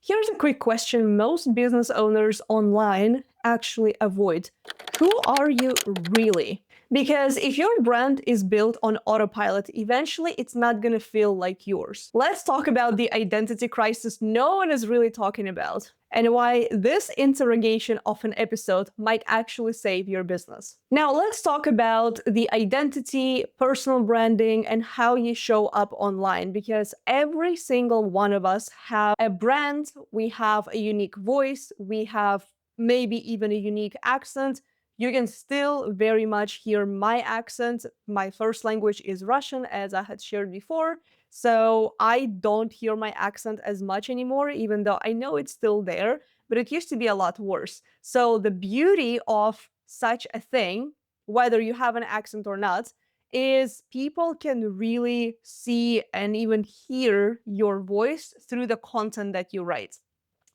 Here's a quick question most business owners online actually avoid. Who are you really? Because if your brand is built on autopilot, eventually it's not going to feel like yours. Let's talk about the identity crisis no one is really talking about, and why this interrogation of an episode might actually save your business. Now, let's talk about the identity, personal branding, and how you show up online, because every single one of us have a brand, we have a unique voice, we have maybe even a unique accent. You can still very much hear my accent. My first language is Russian, as I had shared before. So I don't hear my accent as much anymore, even though I know it's still there, but it used to be a lot worse. So the beauty of such a thing, whether you have an accent or not, is people can really see and even hear your voice through the content that you write.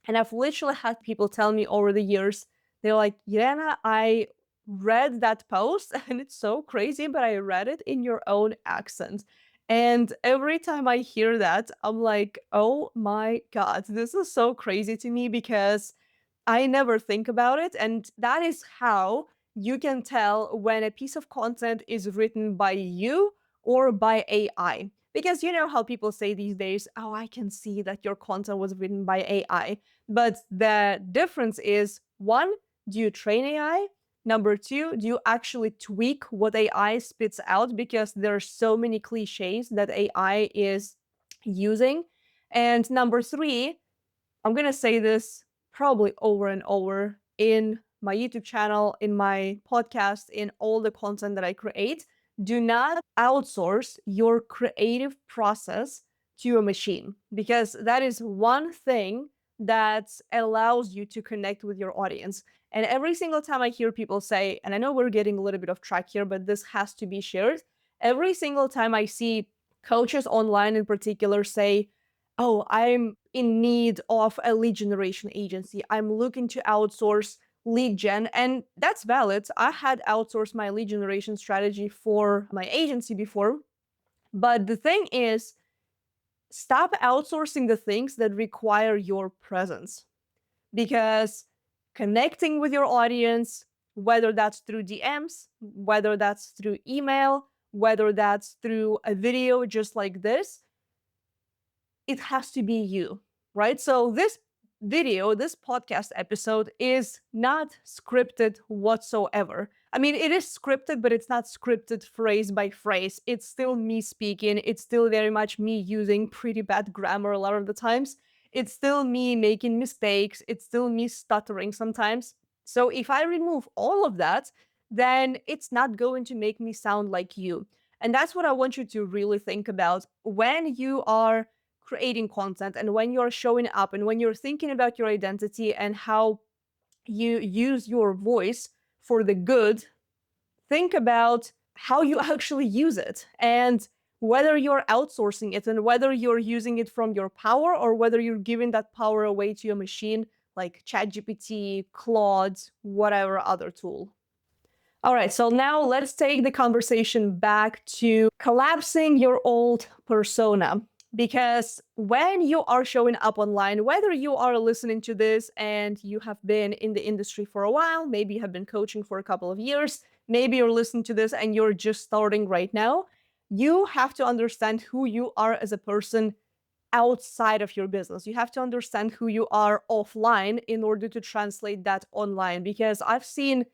And I've literally had people tell me over the years, they're like, Jelena, I read that post and it's so crazy, but I read it in your own accent. And every time I hear that, I'm like, oh my God, this is so crazy to me because I never think about it. And that is how you can tell when a piece of content is written by you or by AI. Because you know how people say these days, oh, I can see that your content was written by AI. But the difference is one, do you train AI? Number two, do you actually tweak what AI spits out? Because there are so many cliches that AI is using. And number three, I'm going to say this probably over and over in my YouTube channel, in my podcast, in all the content that I create. Do not outsource your creative process to a machine, because that is one thing that allows you to connect with your audience. And every single time I hear people say, and I know we're getting a little bit off track here, but this has to be shared. Every single time I see coaches online in particular say, oh, I'm in need of a lead generation agency, I'm looking to outsource lead gen. And that's valid. I had outsourced my lead generation strategy for my agency before. But the thing is, stop outsourcing the things that require your presence, because connecting with your audience, whether that's through DMs, whether that's through email, whether that's through a video just like this, it has to be you, right? So this video, this podcast episode is not scripted whatsoever. I mean, it is scripted, but it's not scripted phrase by phrase. It's still me speaking. It's still very much me using pretty bad grammar a lot of the times. It's still me making mistakes. It's still me stuttering sometimes. So if I remove all of that, then it's not going to make me sound like you. And that's what I want you to really think about when you are creating content and when you're showing up and when you're thinking about your identity and how you use your voice for the good. Think about how you actually use it and whether you're outsourcing it and whether you're using it from your power or whether you're giving that power away to a machine like ChatGPT, Claude, whatever other tool. All right, so now let's take the conversation back to collapsing your old persona. Because when you are showing up online, whether you are listening to this and you have been in the industry for a while, maybe you have been coaching for a couple of years, maybe you're listening to this and you're just starting right now, you have to understand who you are as a person outside of your business. You have to understand who you are offline in order to translate that online. Because I've seen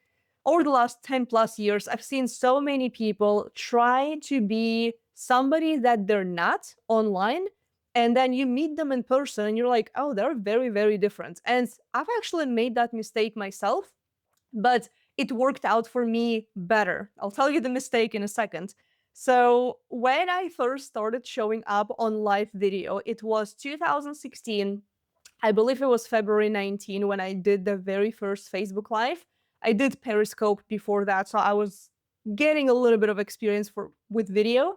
over the last 10 plus years, I've seen so many people try to be somebody that they're not online. And then you meet them in person and you're like, oh, they're very, very different. And I've actually made that mistake myself, but it worked out for me better. I'll tell you the mistake in a second. So when I first started showing up on live video, it was 2016. I believe it was February 19 when I did the very first Facebook Live. I did Periscope before that, so I was getting a little bit of experience with video.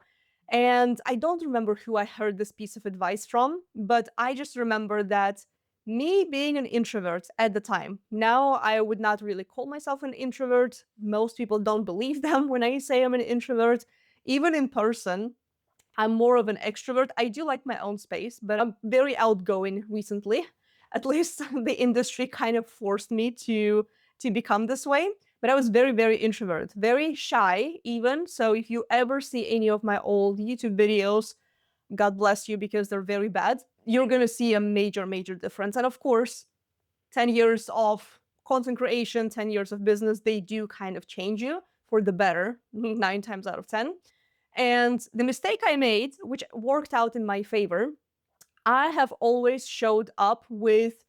And I don't remember who I heard this piece of advice from, but I just remember that me being an introvert at the time, now I would not really call myself an introvert. Most people don't believe them when I say I'm an introvert. Even in person, I'm more of an extrovert. I do like my own space, but I'm very outgoing recently. At least the industry kind of forced me to become this way. But I was very, very introvert, very shy even. So if you ever see any of my old YouTube videos, God bless you because they're very bad, you're going to see a major, major difference. And of course, 10 years of content creation, 10 years of business, they do kind of change you for the better, 9 times out of 10. And the mistake I made, which worked out in my favor, I have always showed up with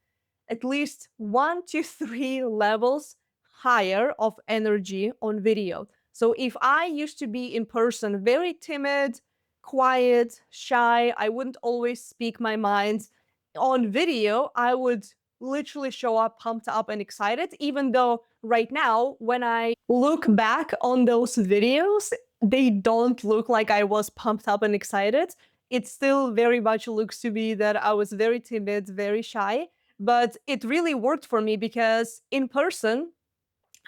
at least 1 to 3 levels higher of energy on video. So if I used to be in person very timid, quiet, shy, I wouldn't always speak my mind. On video, I would literally show up pumped up and excited, even though right now, when I look back on those videos, they don't look like I was pumped up and excited. It still very much looks to me that I was very timid, very shy, but it really worked for me because in person,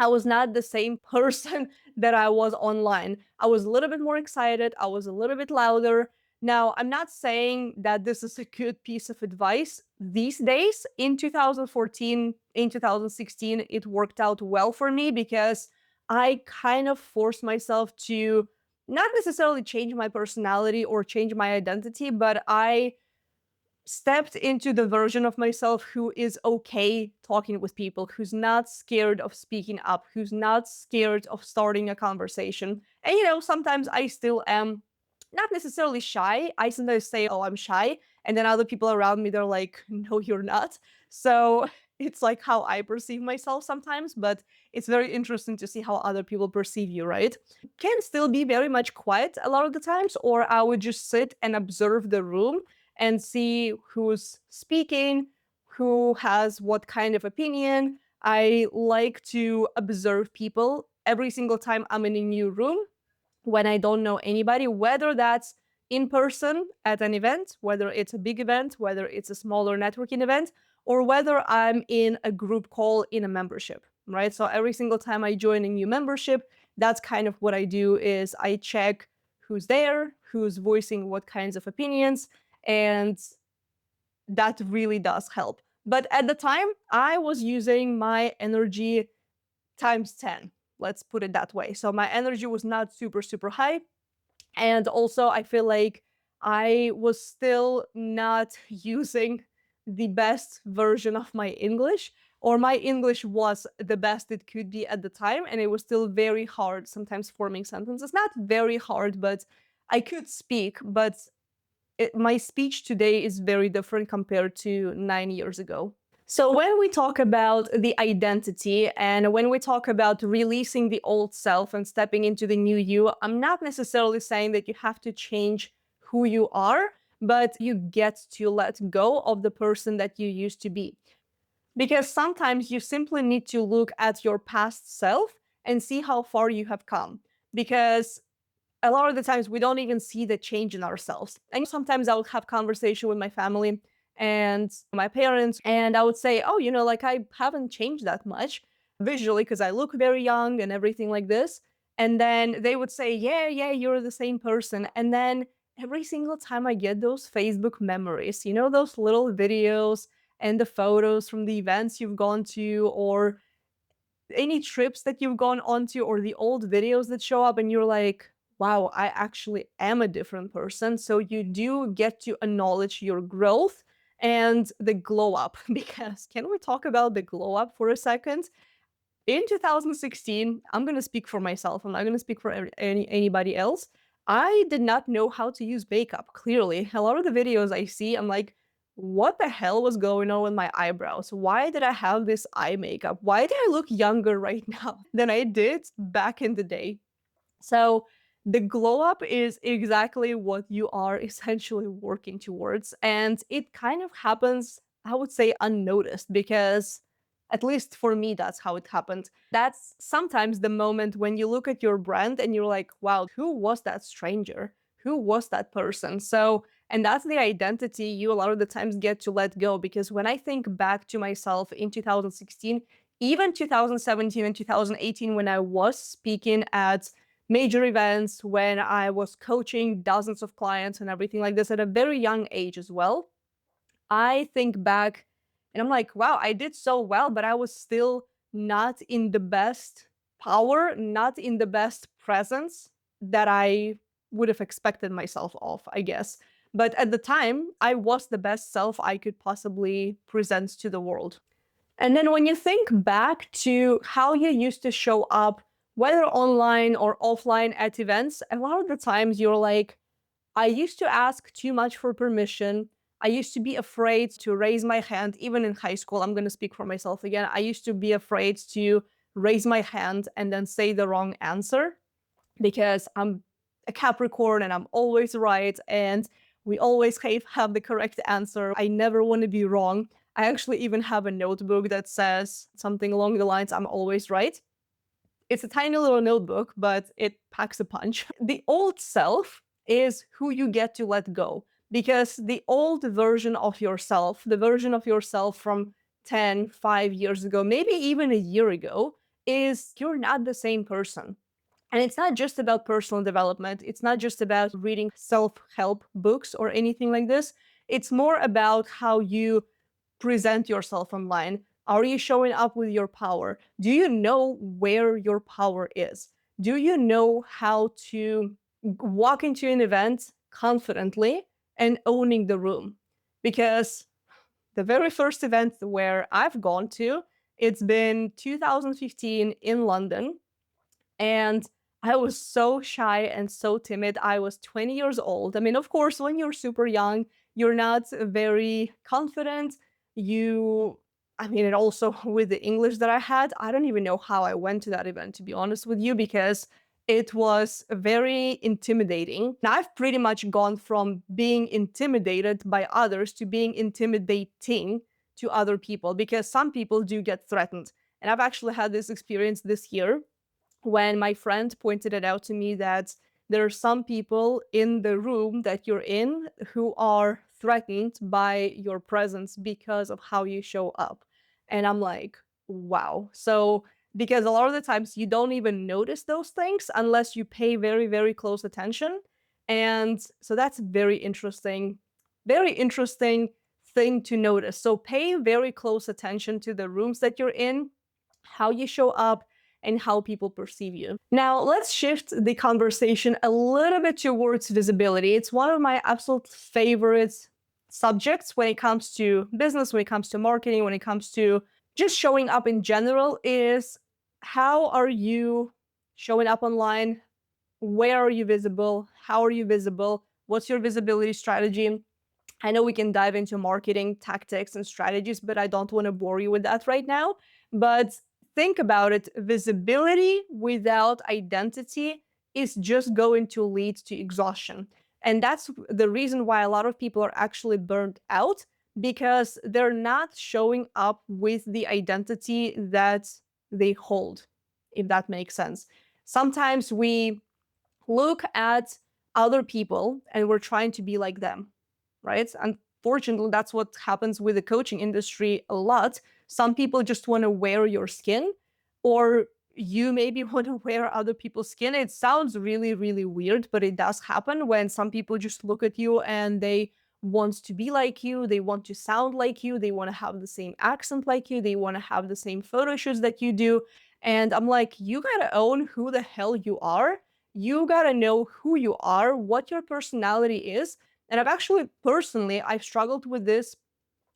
I was not the same person that I was online. I was a little bit more excited. I was a little bit louder. Now, I'm not saying that this is a good piece of advice these days. In 2014, in 2016, it worked out well for me because I kind of forced myself to not necessarily change my personality or change my identity, but I stepped into the version of myself who is okay talking with people, who's not scared of speaking up, who's not scared of starting a conversation. And sometimes I still am not necessarily shy. I sometimes say, "Oh, I'm shy." And then other people around me, they're like, "No, you're not." So it's like how I perceive myself sometimes, but it's very interesting to see how other people perceive you, right? Can still be very much quiet a lot of the times, or I would just sit and observe the room and see who's speaking, who has what kind of opinion. I like to observe people every single time I'm in a new room when I don't know anybody, whether that's in person at an event, whether it's a big event, whether it's a smaller networking event, or whether I'm in a group call in a membership, right? So every single time I join a new membership, that's kind of what I do is I check who's there, who's voicing what kinds of opinions, and that really does help. But at the time, I was using my energy times 10. Let's put it that way. So my energy was not super, super high. And also, I feel like I was still not using the best version of my English, or my English was the best it could be at the time. And it was still very hard, sometimes forming sentences. Not very hard, but I could speak, but my speech today is very different compared to 9 years ago. So when we talk about the identity and when we talk about releasing the old self and stepping into the new you, I'm not necessarily saying that you have to change who you are, but you get to let go of the person that you used to be. Because sometimes you simply need to look at your past self and see how far you have come. Because a lot of the times we don't even see the change in ourselves. And sometimes I would have conversation with my family and my parents, and I would say, "Oh, like I haven't changed that much visually because I look very young and everything like this." And then they would say, "Yeah, yeah, you're the same person." And then every single time I get those Facebook memories, those little videos and the photos from the events you've gone to, or any trips that you've gone onto, or the old videos that show up, and you're like, wow, I actually am a different person. So you do get to acknowledge your growth and the glow up. Because can we talk about the glow up for a second? In 2016, I'm going to speak for myself. I'm not going to speak for anybody else. I did not know how to use makeup, clearly. A lot of the videos I see, I'm like, what the hell was going on with my eyebrows? Why did I have this eye makeup? Why do I look younger right now than I did back in the day? So the glow up is exactly what you are essentially working towards. And it kind of happens, I would say, unnoticed, because at least for me, that's how it happened. That's sometimes the moment when you look at your brand and you're like, wow, who was that stranger? Who was that person? So, and that's the identity you a lot of the times get to let go. Because when I think back to myself in 2016, even 2017 and 2018, when I was speaking at major events, when I was coaching dozens of clients and everything like this at a very young age as well, I think back And I'm like, wow, I did so well, but I was still not in the best power, not in the best presence that I would have expected myself of, I guess. But at the time, I was the best self I could possibly present to the world. And then when you think back to how you used to show up, whether online or offline at events, a lot of the times you're like, I used to ask too much for permission. I used to be afraid to raise my hand, even in high school. I'm going to speak for myself again. I used to be afraid to raise my hand and then say the wrong answer because I'm a Capricorn and I'm always right. And we always have the correct answer. I never want to be wrong. I actually even have a notebook that says something along the lines, I'm always right. It's a tiny little notebook, but it packs a punch. The old self is who you get to let go because the old version of yourself, the version of yourself from 10, 5 years ago, maybe even a year ago, is you're not the same person. And it's not just about personal development. It's not just about reading self help books or anything like this. It's more about how you present yourself online. Are you showing up with your power? Do you know where your power is? Do you know how to walk into an event confidently and owning the room? Because the very first event where I've gone to, it's been 2015 in London. And I was so shy and so timid. I was 20 years old. I mean, of course, when you're super young, you're not very confident. I mean, and also with the English that I had, I don't even know how I went to that event, to be honest with you, because it was very intimidating. Now, I've pretty much gone from being intimidated by others to being intimidating to other people because some people do get threatened. And I've actually had this experience this year when my friend pointed it out to me that there are some people in the room that you're in who are threatened by your presence because of how you show up. And I'm like, wow. So, because a lot of the times you don't even notice those things unless you pay very, very close attention. And so that's very interesting thing to notice. So, pay very close attention to the rooms that you're in, how you show up, and how people perceive you. Now, let's shift the conversation a little bit towards visibility. It's one of my absolute favorite subjects when it comes to business, when it comes to marketing, when it comes to just showing up in general is how are you showing up online? Where are you visible? How are you visible? What's your visibility strategy? I know we can dive into marketing tactics and strategies, but I don't want to bore you with that right now. But think about it, visibility without identity is just going to lead to exhaustion. And that's the reason why a lot of people are actually burnt out because they're not showing up with the identity that they hold, if that makes sense. Sometimes we look at other people and we're trying to be like them, right? Unfortunately, that's what happens with the coaching industry a lot. Some people just want to wear your skin, or you maybe want to wear other people's skin. It sounds really, really weird, but it does happen when some people just look at you and they want to be like you, they want to sound like you, they want to have the same accent like you, they want to have the same photo shoots that you do. And I'm like, you gotta own who the hell you are. You gotta know who you are, what your personality is. And I've struggled with this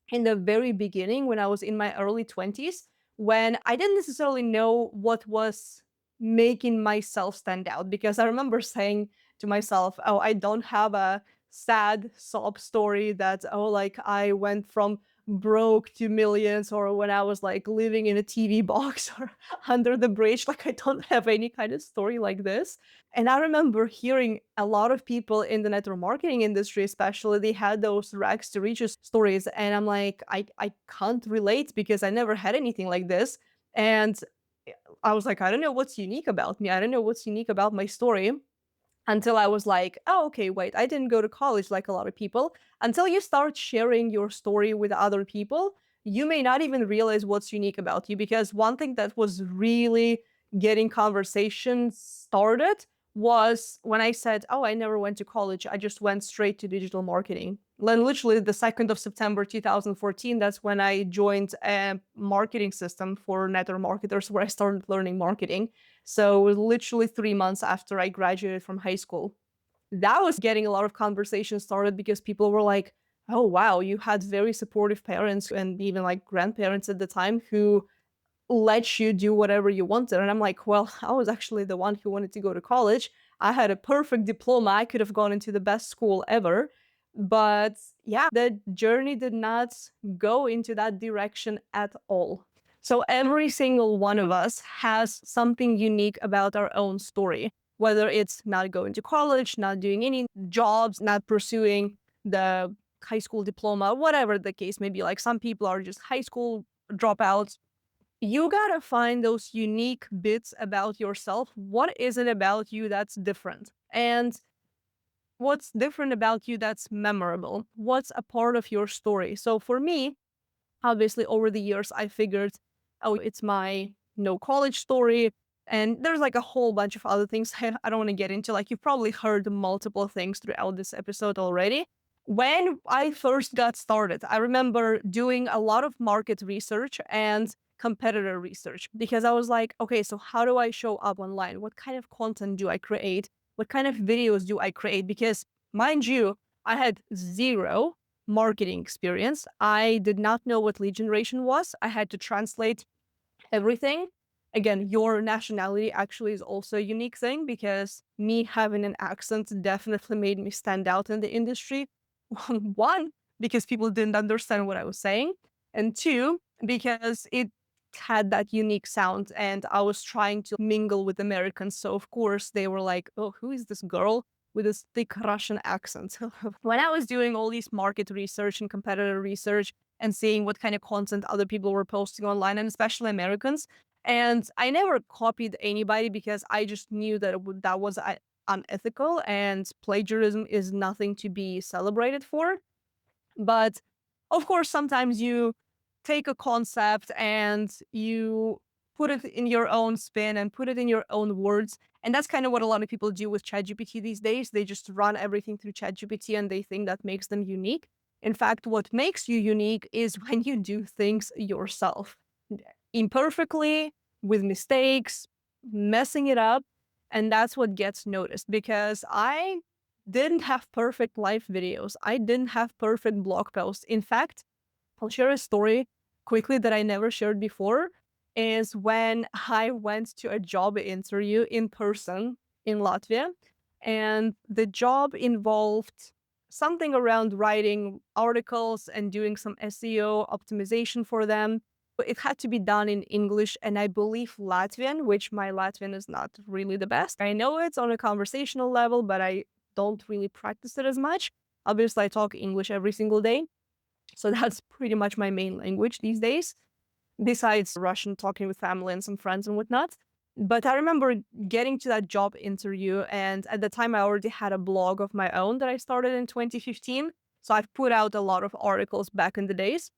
in the very beginning when I was in my early 20s, when I didn't necessarily know what was making myself stand out. Because I remember saying to myself, oh, I don't have a sad sob story that, oh, like I went from broke to millions, or when I was like living in a TV box or under the bridge. Like, I don't have any kind of story like this. And I remember hearing a lot of people in the network marketing industry, especially, they had those rags to riches stories. And I'm like, I can't relate because I never had anything like this. And I was like, I don't know what's unique about me. I don't know what's unique about my story, until I was like, oh, okay, wait, I didn't go to college like a lot of people. Until you start sharing your story with other people, you may not even realize what's unique about you. Because one thing that was really getting conversations started was when I said, oh, I never went to college. I just went straight to digital marketing. literally the 2nd of September 2014, that's when I joined a marketing system for network marketers where I started learning marketing. So it was literally 3 months after I graduated from high school. That was getting a lot of conversations started because people were like, oh, wow, you had very supportive parents and even like grandparents at the time who let you do whatever you wanted. And I'm like, well, I was actually the one who wanted to go to college. I had a perfect diploma. I could have gone into the best school ever. But yeah, the journey did not go into that direction at all. So every single one of us has something unique about our own story, whether it's not going to college, not doing any jobs, not pursuing the high school diploma, whatever the case may be. Like some people are just high school dropouts. You gotta find those unique bits about yourself. What is it about you that's different? And what's different about you that's memorable? What's a part of your story? So for me, obviously over the years, I figured, oh, it's my no college story. And there's like a whole bunch of other things I don't want to get into. Like you've probably heard multiple things throughout this episode already. When I first got started, I remember doing a lot of market research and competitor research because I was like, okay, so how do I show up online? What kind of content do I create? What kind of videos do I create? Because mind you, I had zero marketing experience. I did not know what lead generation was. I had to translate everything. Again, your nationality actually is also a unique thing because me having an accent definitely made me stand out in the industry. One, because people didn't understand what I was saying. And two, because it had that unique sound and I was trying to mingle with Americans. So, of course, they were like, oh, who is this girl with this thick Russian accent? When I was doing all these market research and competitor research, and seeing what kind of content other people were posting online, and especially Americans. And I never copied anybody because I just knew that that was unethical and plagiarism is nothing to be celebrated for. But of course, sometimes you take a concept and you put it in your own spin and put it in your own words. And that's kind of what a lot of people do with ChatGPT these days. They just run everything through ChatGPT and they think that makes them unique. In fact, what makes you unique is when you do things yourself, imperfectly, with mistakes, messing it up. And that's what gets noticed because I didn't have perfect live videos. I didn't have perfect blog posts. In fact, I'll share a story quickly that I never shared before is when I went to a job interview in person in Latvia. And the job involved something around writing articles and doing some SEO optimization for them. But it had to be done in English and I believe Latvian, which my Latvian is not really the best. I know it's on a conversational level, but I don't really practice it as much. Obviously, I talk English every single day. So that's pretty much my main language these days, besides Russian, talking with family and some friends and whatnot. But I remember getting to that job interview, and at the time I already had a blog of my own that I started in 2015. So I've put out a lot of articles back in the days.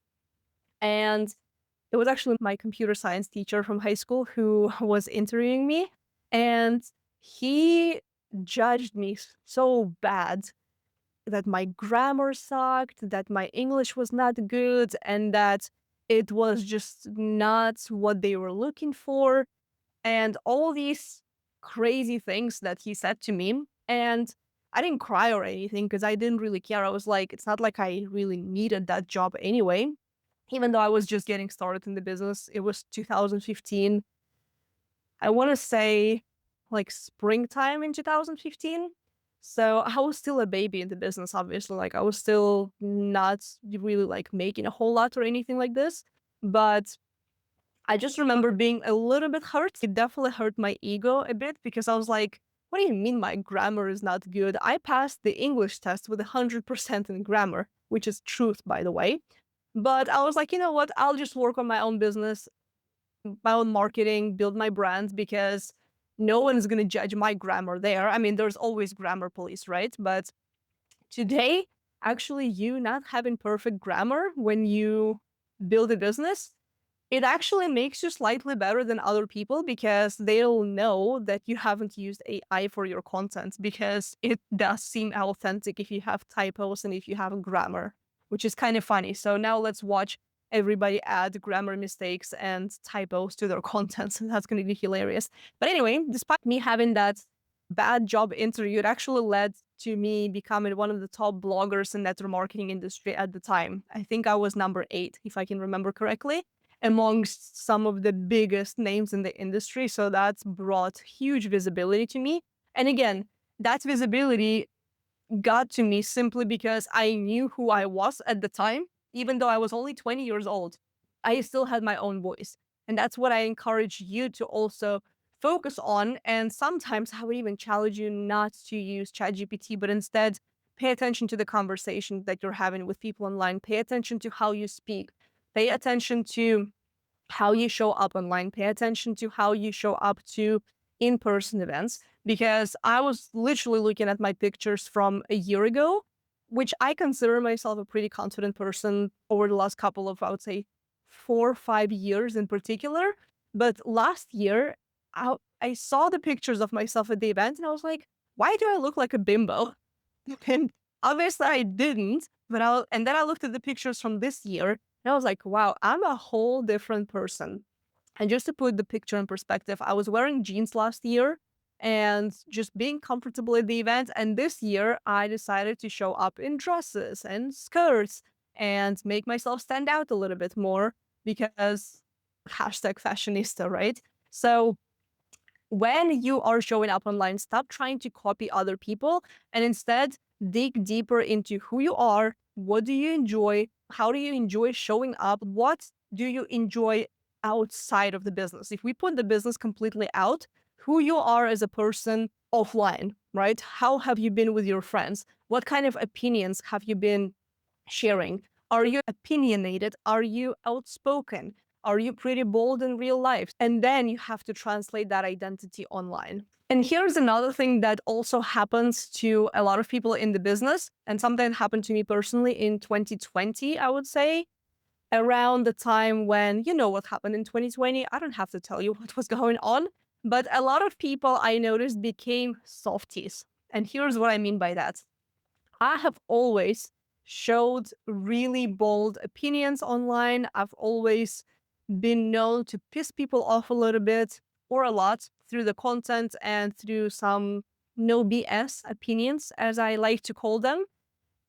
And it was actually my computer science teacher from high school who was interviewing me. And he judged me so bad that my grammar sucked, that my English was not good, and that it was just not what they were looking for, and all these crazy things that he said to me. And I didn't cry or anything because I didn't really care. I was like, it's not like I really needed that job anyway. Even though I was just getting started in the business, it was 2015. I want to say like springtime in 2015. So I was still a baby in the business, obviously. Like I was still not really like making a whole lot or anything like this. But I just remember being a little bit hurt. It definitely hurt my ego a bit because I was like, what do you mean my grammar is not good? I passed the English test with 100% in grammar, which is truth, by the way. But I was like, you know what? I'll just work on my own business, my own marketing, build my brand because no one's going to judge my grammar there. I mean, there's always grammar police, right? But today, actually, you not having perfect grammar when you build a business, it actually makes you slightly better than other people because they'll know that you haven't used AI for your content, because it does seem authentic if you have typos and if you have grammar, which is kind of funny. So now let's watch everybody add grammar mistakes and typos to their content. And that's going to be hilarious. But anyway, despite me having that bad job interview, it actually led to me becoming one of the top bloggers in network marketing industry at the time. I think I was number 8, if I can remember correctly, amongst some of the biggest names in the industry. So that's brought huge visibility to me. And again, that visibility got to me simply because I knew who I was at the time. Even though I was only 20 years old, I still had my own voice. And that's what I encourage you to also focus on. And sometimes I would even challenge you not to use ChatGPT, but instead pay attention to the conversation that you're having with people online. Pay attention to how you speak. Pay attention to how you show up online. Pay attention to how you show up to in-person events, because I was literally looking at my pictures from a year ago, which I consider myself a pretty confident person over the last couple of, I would say, 4 or 5 years in particular. But last year, I saw the pictures of myself at the event and I was like, why do I look like a bimbo? And obviously I didn't, but and then I looked at the pictures from this year and I was like, wow, I'm a whole different person. And just to put the picture in perspective, I was wearing jeans last year and just being comfortable at the event. And this year, I decided to show up in dresses and skirts and make myself stand out a little bit more because hashtag fashionista, right? So when you are showing up online, stop trying to copy other people and instead dig deeper into who you are. What do you enjoy? How do you enjoy showing up? What do you enjoy outside of the business? If we put the business completely out, who you are as a person offline, right? How have you been with your friends? What kind of opinions have you been sharing? Are you opinionated? Are you outspoken? Are you pretty bold in real life? And then you have to translate that identity online. And here's another thing that also happens to a lot of people in the business, and something that happened to me personally in 2020, I would say, around the time when, you know what happened in 2020. I don't have to tell you what was going on, but a lot of people I noticed became softies. And here's what I mean by that. I have always showed really bold opinions online. I've always been known to piss people off a little bit or a lot through the content and through some no BS opinions, as I like to call them.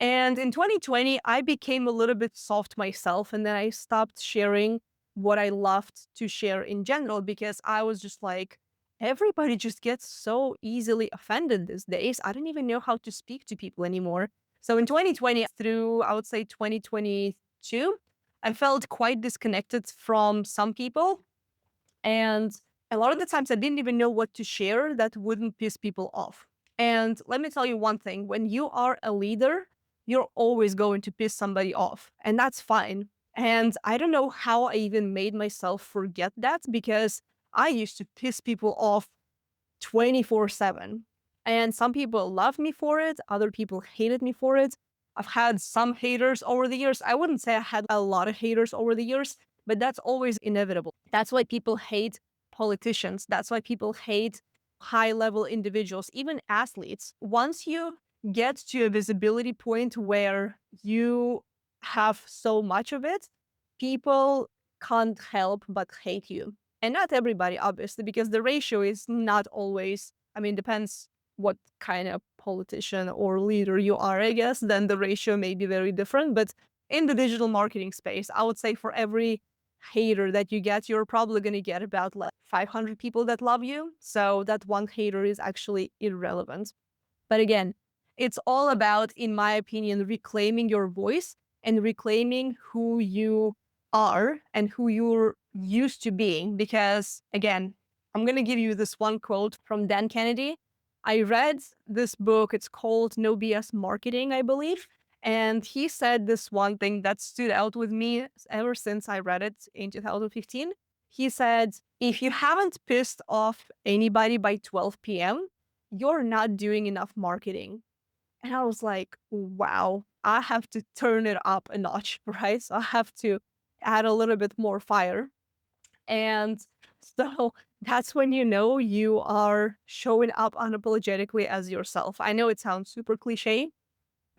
And in 2020, I became a little bit soft myself, and then I stopped sharing what I loved to share in general because I was just like, everybody just gets so easily offended these days. I don't even know how to speak to people anymore. So in 2020 through, I would say 2022, I felt quite disconnected from some people. And a lot of the times I didn't even know what to share that wouldn't piss people off. And let me tell you one thing, when you are a leader, you're always going to piss somebody off, and that's fine. And I don't know how I even made myself forget that, because I used to piss people off 24/7. And some people love me for it, other people hated me for it. I've had some haters over the years. I wouldn't say I had a lot of haters over the years, but that's always inevitable. That's why people hate politicians. That's why people hate high level individuals, even athletes. Once you get to a visibility point where you have so much of it, people can't help but hate you. And not everybody, obviously, because the ratio is not always, I mean, depends what kind of politician or leader you are, I guess, then the ratio may be very different. But in the digital marketing space, I would say for every hater that you get, you're probably going to get about like 500 people that love you. So that one hater is actually irrelevant. But again, it's all about, in my opinion, reclaiming your voice and reclaiming who you are and who you're used to being. Because again, I'm going to give you this one quote from Dan Kennedy. I read this book. It's called No BS Marketing, I believe. And he said this one thing that stood out with me ever since I read it in 2015. He said, if you haven't pissed off anybody by 12 p.m., you're not doing enough marketing. And I was like, wow, I have to turn it up a notch, right? So I have to add a little bit more fire. And so that's when you know you are showing up unapologetically as yourself. I know it sounds super cliche,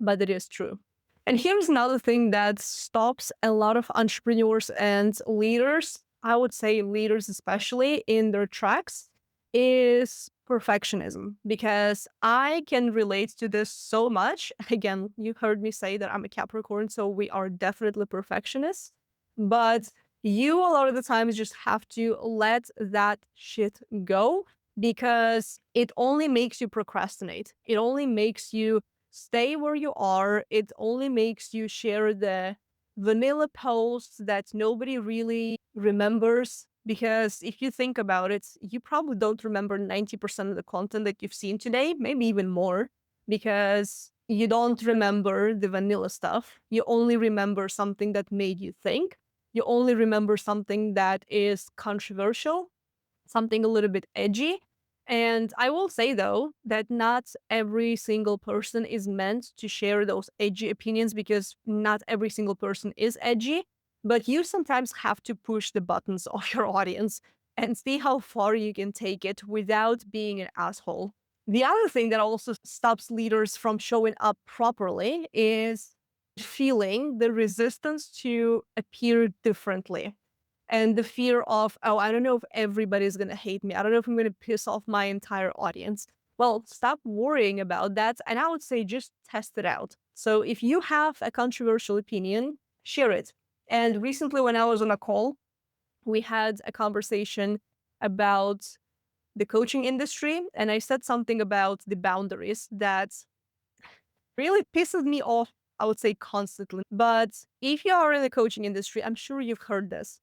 but it is true. And here's another thing that stops a lot of entrepreneurs and leaders, I would say leaders especially, in their tracks is perfectionism, because I can relate to this so much. Again, you heard me say that I'm a Capricorn, so we are definitely perfectionists. But you, a lot of the times, just have to let that shit go, because it only makes you procrastinate. It only makes you stay where you are. It only makes you share the vanilla posts that nobody really remembers. Because if you think about it, you probably don't remember 90% of the content that you've seen today, maybe even more, because you don't remember the vanilla stuff. You only remember something that made you think. You only remember something that is controversial, something a little bit edgy. And I will say, though, that not every single person is meant to share those edgy opinions, because not every single person is edgy. But you sometimes have to push the buttons of your audience and see how far you can take it without being an asshole. The other thing that also stops leaders from showing up properly is feeling the resistance to appear differently, and the fear of, oh, I don't know if everybody's going to hate me. I don't know if I'm going to piss off my entire audience. Well, stop worrying about that. And I would say just test it out. So if you have a controversial opinion, share it. And recently, when I was on a call, we had a conversation about the coaching industry. And I said something about the boundaries that really pisses me off, I would say constantly. But if you are in the coaching industry, I'm sure you've heard this.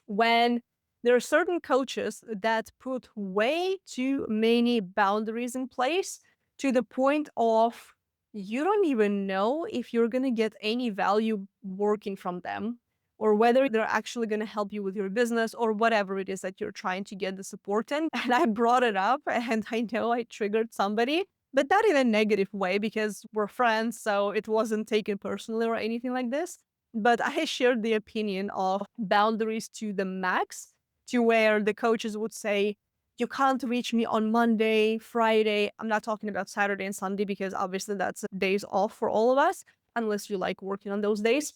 When there are certain coaches that put way too many boundaries in place, to the point of you don't even know if you're going to get any value working from them, or whether they're actually going to help you with your business or whatever it is that you're trying to get the support in. And I brought it up, and I know I triggered somebody, but not in a negative way, because we're friends, so it wasn't taken personally or anything like this. But I shared the opinion of boundaries to the max, to where the coaches would say, you can't reach me on Monday, Friday. I'm not talking about Saturday and Sunday, because obviously that's days off for all of us, unless you like working on those days.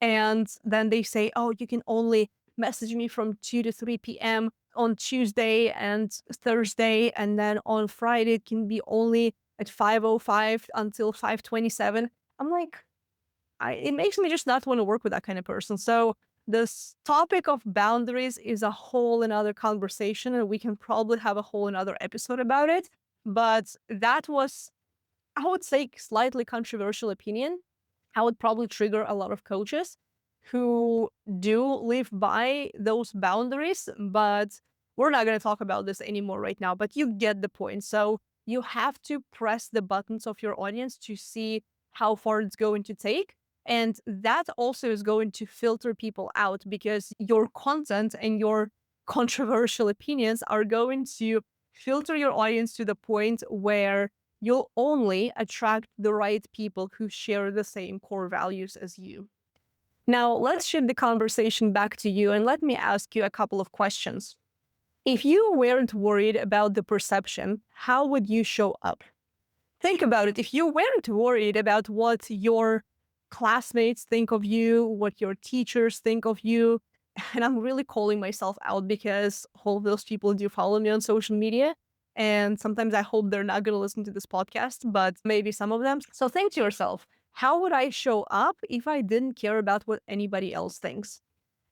And then they say, oh, you can only message me from 2 to 3 p.m. on Tuesday and Thursday. And then on Friday, it can be only at 5:05 until 5:27. I'm like, it makes me just not want to work with that kind of person. So this topic of boundaries is a whole another conversation, and we can probably have a whole another episode about it. But that was, I would say, slightly controversial opinion. I would probably trigger a lot of coaches who do live by those boundaries, but we're not going to talk about this anymore right now, but you get the point. So you have to press the buttons of your audience to see how far it's going to take. And that also is going to filter people out, because your content and your controversial opinions are going to filter your audience to the point where you'll only attract the right people who share the same core values as you. Now, let's shift the conversation back to you, and let me ask you a couple of questions. If you weren't worried about the perception, how would you show up? Think about it. If you weren't worried about what your classmates think of you, what your teachers think of you, and I'm really calling myself out, because all of those people do follow me on social media. And sometimes I hope they're not going to listen to this podcast, but maybe some of them. So think to yourself, how would I show up if I didn't care about what anybody else thinks?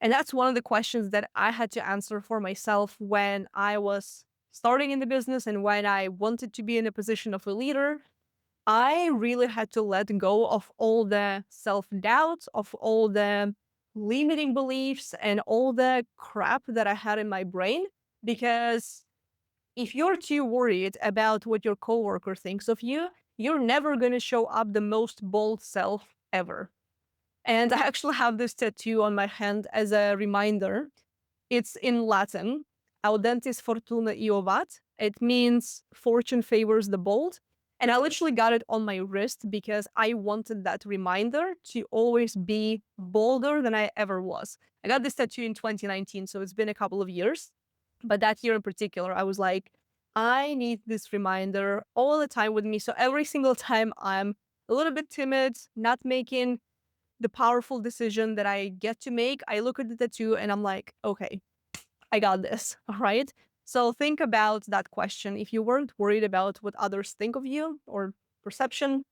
And that's one of the questions that I had to answer for myself when I was starting in the business and when I wanted to be in a position of a leader. I really had to let go of all the self-doubt, of all the limiting beliefs and all the crap that I had in my brain. Because if you're too worried about what your coworker thinks of you, you're never going to show up the most bold self ever. And I actually have this tattoo on my hand as a reminder. It's in Latin, Audentis fortuna iovat. It means fortune favors the bold. And I literally got it on my wrist because I wanted that reminder to always be bolder than I ever was. I got this tattoo in 2019, so it's been a couple of years. But that year in particular, I was like, I need this reminder all the time with me. So every single time I'm a little bit timid, not making the powerful decision that I get to make, I look at the tattoo and I'm like, okay, I got this. All right. So think about that question. If you weren't worried about what others think of you or perception,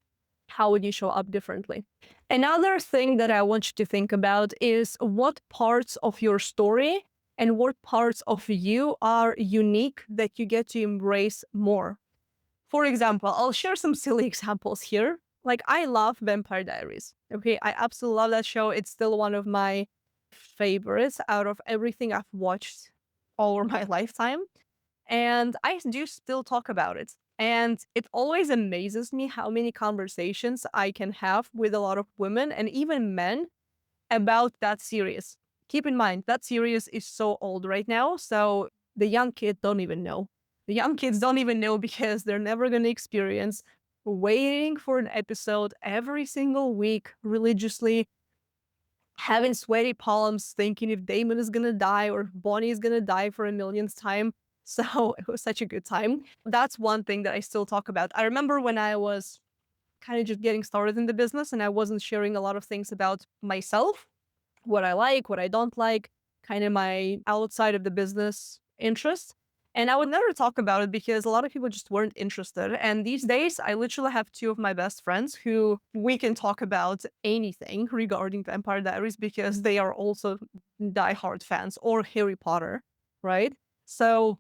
how would you show up differently? Another thing that I want you to think about is what parts of your story and what parts of you are unique that you get to embrace more. For example, I'll share some silly examples here. Like, I love Vampire Diaries. Okay, I absolutely love that show. It's still one of my favorites out of everything I've watched all over my lifetime. And I do still talk about it. And it always amazes me how many conversations I can have with a lot of women and even men about that series. Keep in mind, that series is so old right now. So the young kids don't even know. The young kids don't even know because they're never going to experience waiting for an episode every single week religiously, having sweaty palms, thinking if Damon is gonna die or Bonnie is gonna die for a millionth time. So it was such a good time. That's one thing that I still talk about. I remember when I was kind of just getting started in the business and I wasn't sharing a lot of things about myself, what I like, what I don't like, kind of my outside of the business interests. And I would never talk about it because a lot of people just weren't interested. And these days, I literally have two of my best friends who we can talk about anything regarding Vampire Diaries because they are also diehard fans, or Harry Potter, right? So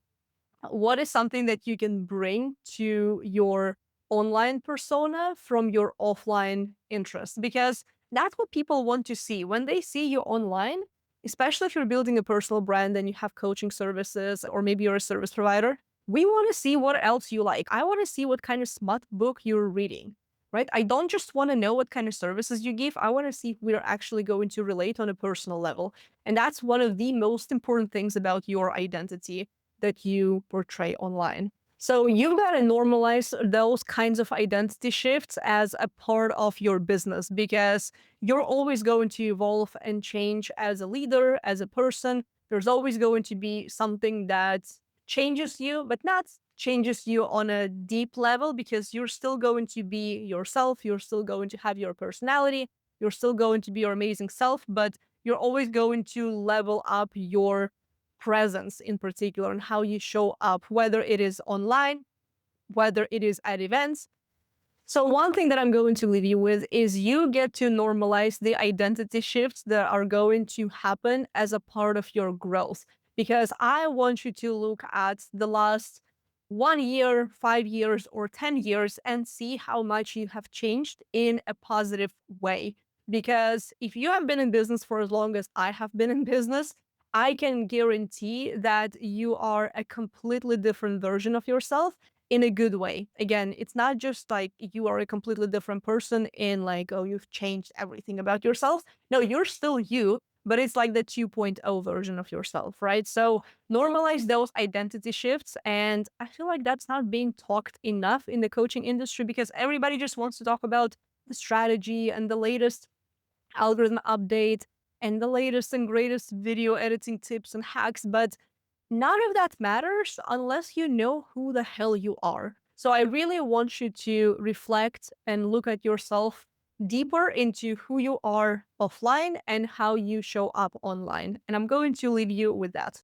what is something that you can bring to your online persona from your offline interest? Because that's what people want to see. When they see you online, especially if you're building a personal brand and you have coaching services, or maybe you're a service provider, we want to see what else you like. I want to see what kind of smart book you're reading, right? I don't just want to know what kind of services you give. I want to see if we're actually going to relate on a personal level. And that's one of the most important things about your identity that you portray online. So you've got to normalize those kinds of identity shifts as a part of your business because you're always going to evolve and change as a leader, as a person. There's always going to be something that changes you, but not changes you on a deep level because you're still going to be yourself. You're still going to have your personality. You're still going to be your amazing self, but you're always going to level up your presence in particular and how you show up, whether it is online, whether it is at events. So one thing that I'm going to leave you with is you get to normalize the identity shifts that are going to happen as a part of your growth. Because I want you to look at the last 1 year, 5 years, or 10 years and see how much you have changed in a positive way. Because if you have been in business for as long as I have been in business, I can guarantee that you are a completely different version of yourself in a good way. Again, it's not just like you are a completely different person in like, oh, you've changed everything about yourself. No, you're still you, but it's like the 2.0 version of yourself, right? So normalize those identity shifts. And I feel like that's not being talked enough in the coaching industry because everybody just wants to talk about the strategy and the latest algorithm update and the latest and greatest video editing tips and hacks, but none of that matters unless you know who the hell you are. So I really want you to reflect and look at yourself deeper into who you are offline and how you show up online. And I'm going to leave you with that.